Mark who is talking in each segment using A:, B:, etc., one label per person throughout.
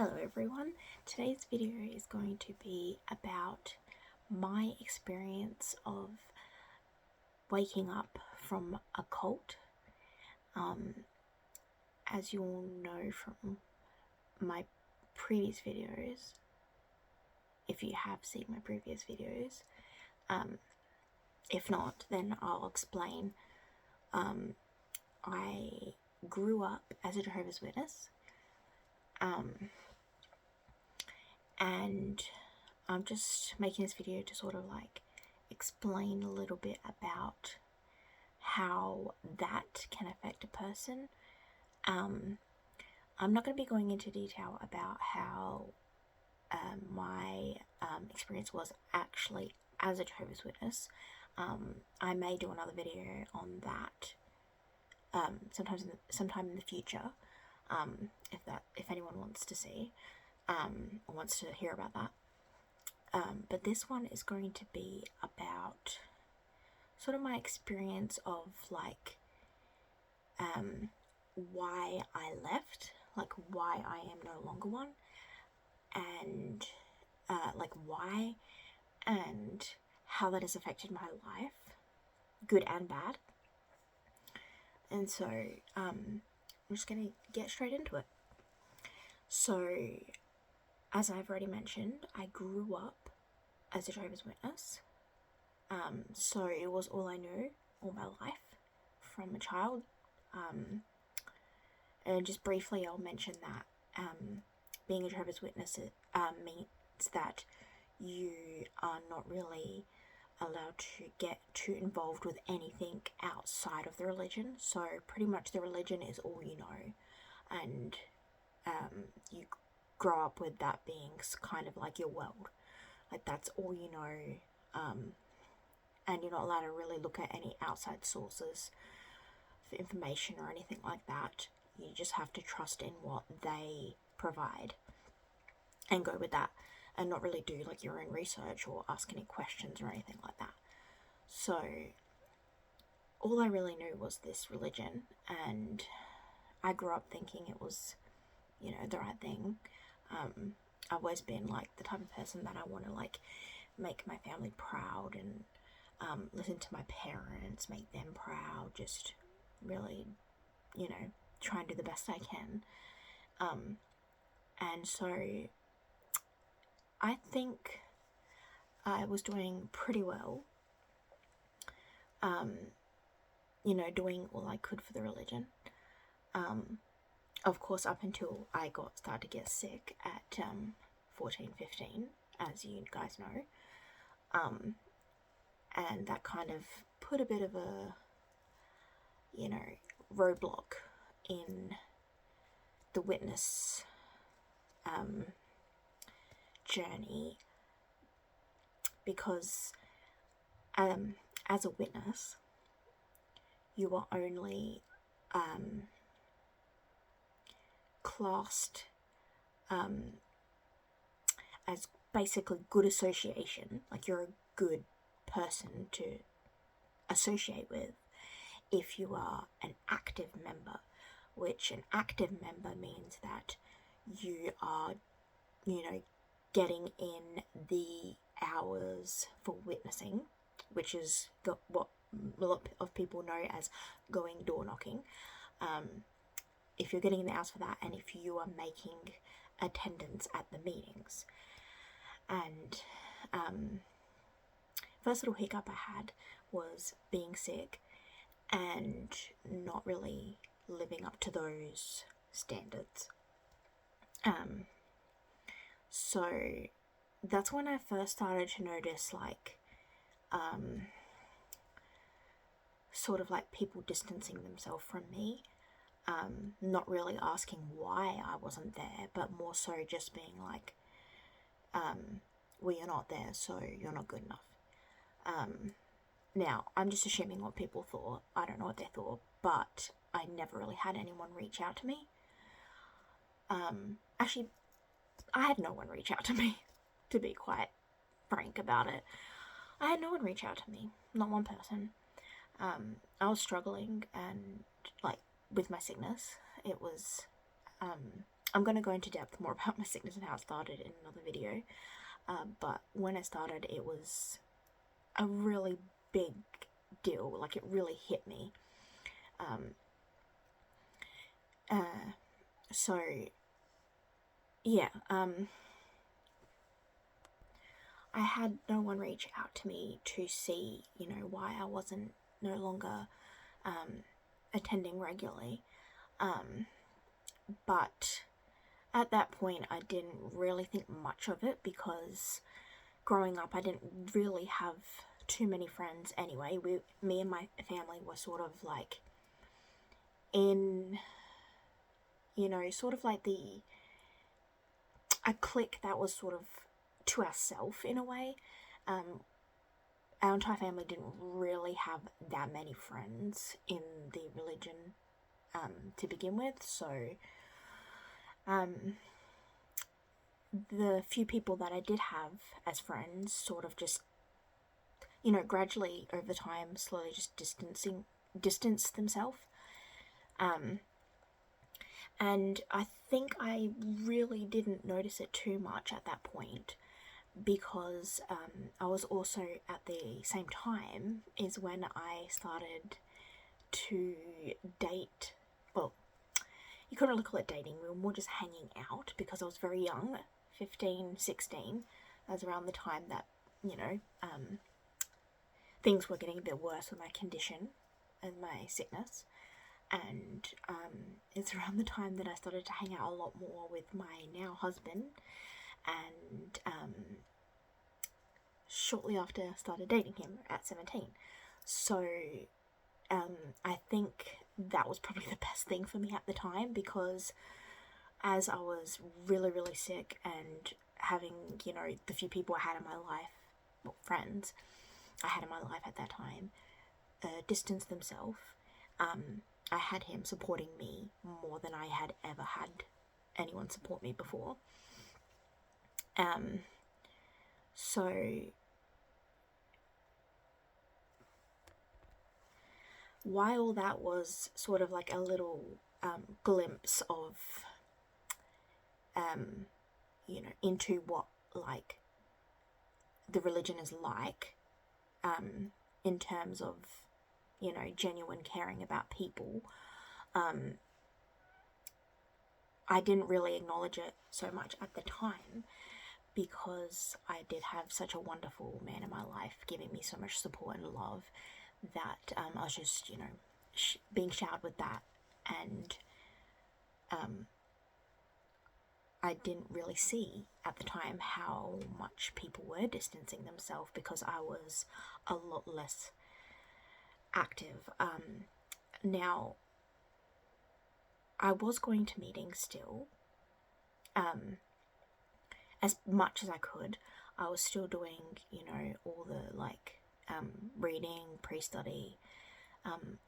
A: Hello everyone, today's video is going to be about my experience of waking up from a cult. As you all know from my previous videos, if you have seen my previous videos, if not, then I'll explain. I grew up as a Jehovah's Witness, and I'm just making this video to sort of like explain a little bit about how that can affect a person. I'm not going to be going into detail about how my experience was actually as a Jehovah's Witness. I may do another video on that sometime in the future, if anyone wants to see or wants to hear about that. But this one is going to be about sort of my experience of like why I left, like why I am no longer one, and like why and how that has affected my life, good and bad. And so I'm just going to get straight into it. So, as I've already mentioned, I grew up as a Jehovah's Witness. So it was all I knew all my life from a child. And just briefly, I'll mention that being a Jehovah's Witness means that you are not really allowed to get too involved with anything outside of the religion. So pretty much the religion is all you know, and you grow up with that being kind of like your world, like that's all you know, and you're not allowed to really look at any outside sources for information or anything like that. You just have to trust in what they provide and go with that, and not really do like your own research or ask any questions or anything like that. So all I really knew was this religion, and I grew up thinking it was, you know, the right thing. I've always been like the type of person that I want to like make my family proud and listen to my parents, make them proud, just really, you know, try and do the best I can. And so I think I was doing pretty well, you know, doing all I could for the religion. Of course, up until I started to get sick at 14, 15, as you guys know. And that kind of put a bit of a, you know, roadblock in the witness journey, because as a witness, you are only classed as basically good association, like you're a good person to associate with if you are an active member, which an active member means that you are, you know, getting in the hours for witnessing, which is what a lot of people know as going door knocking. If you're getting in the hours for that, and if you are making attendance at the meetings. And first little hiccup I had was being sick and not really living up to those standards. So that's when I first started to notice like sort of like people distancing themselves from me, not really asking why I wasn't there, but more so just being like, well, you're not there, so you're not good enough. Now, I'm just assuming what people thought. I don't know what they thought, but I never really had anyone reach out to me. Actually, I had no one reach out to me, to be quite frank about it. I had no one reach out to me, not one person. I was struggling and like with my sickness. It was I'm going to go into depth more about my sickness and how it started in another video. But when it started, it was a really big deal. Like, it really hit me. So, yeah, I had no one reach out to me to see, why I wasn't no longer attending regularly. But at that point, I didn't really think much of it, because growing up, I didn't really have too many friends anyway. Me and my family were sort of like in, sort of like a clique that was sort of to ourselves in a way. Our entire family didn't really have that many friends in the religion to begin with, so the few people that I did have as friends sort of just, gradually over time, slowly just distanced themselves. And I think I really didn't notice it too much at that point, because I was also, at the same time, is when I started to date. Well, you couldn't really call it dating, we were more just hanging out, because I was very young, 15, 16. That was around the time that, things were getting a bit worse with my condition and my sickness. And it's around the time that I started to hang out a lot more with my now husband, and shortly after I started dating him at 17. So I think that was probably the best thing for me at the time, because as I was really, really sick and having, the few people I had in my life, well, friends I had in my life at that time, distance themselves, I had him supporting me more than I had ever had anyone support me before. So while that was sort of like a little glimpse of, into what, like, the religion is like, in terms of, genuine caring about people, I didn't really acknowledge it so much at the time, because I did have such a wonderful man in my life giving me so much support and love, that I was just, being showered with that, and I didn't really see at the time how much people were distancing themselves, because I was a lot less active. Now, I was going to meetings still, as much as I could. I was still doing, all the, like, reading, pre-study,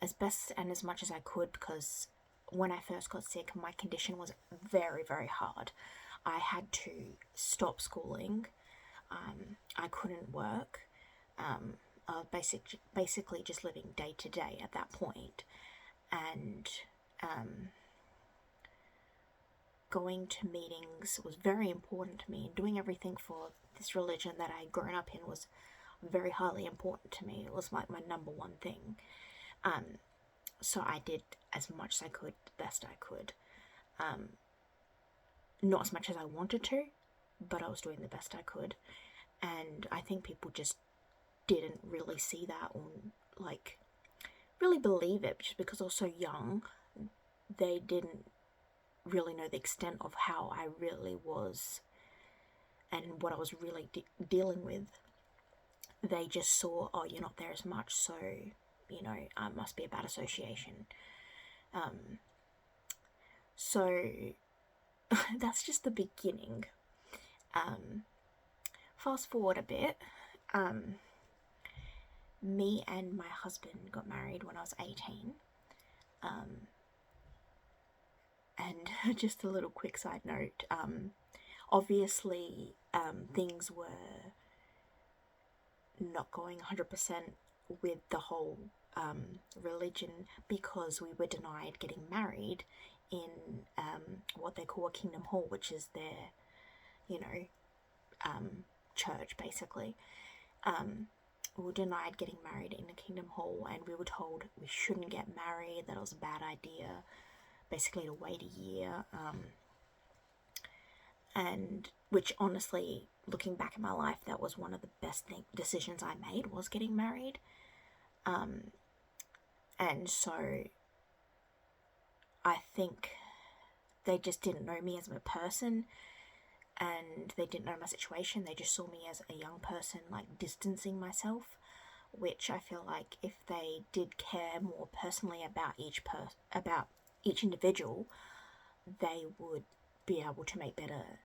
A: as best and as much as I could, because when I first got sick, my condition was very, very hard. I had to stop schooling. I couldn't work. I was basically just living day to day at that point. And going to meetings was very important to me, and doing everything for this religion that I had grown up in was very highly important to me. It was like my number one thing. So I did as much as I could, the best I could. Not as much as I wanted to, but I was doing the best I could. And I think people just didn't really see that, or, like, really believe it, just because I was so young. They didn't really know the extent of how I really was and what I was really dealing with. They just saw, oh, you're not there as much, so, must be a bad association. So that's just the beginning. Fast forward a bit. Me and my husband got married when I was 18. And just a little quick side note, obviously things were not going 100% with the whole religion, because we were denied getting married in what they call a kingdom hall, which is their, church, basically. We were denied getting married in a kingdom hall, and we were told we shouldn't get married, that it was a bad idea, basically to wait a year. And which, honestly, looking back in my life, that was one of the best decisions I made, was getting married. And so I think they just didn't know me as a person, and they didn't know my situation. They just saw me as a young person, like, distancing myself, which I feel like if they did care more personally about each individual, they would be able to make better